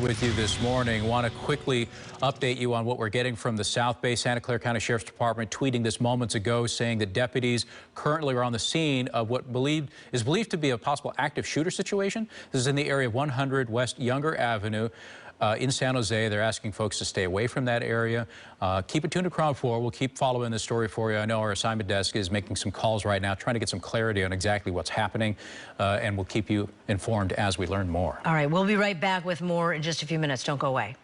With you this morning. Want to quickly update you on what we're getting from the South Bay Santa Clara County Sheriff's Department, tweeting this moments ago saying that deputies currently are on the scene of what is believed to be a possible active shooter situation. This is in the area of 100 West Younger Avenue in San Jose. They're asking folks to stay away from that area. Keep it tuned to Crowd 4. We'll keep following this story for you. I know our assignment desk is making some calls right now, trying to get some clarity on exactly what's happening, and we'll keep you informed as we learn more. All right, we'll be right back with more in just a few minutes. Don't go away.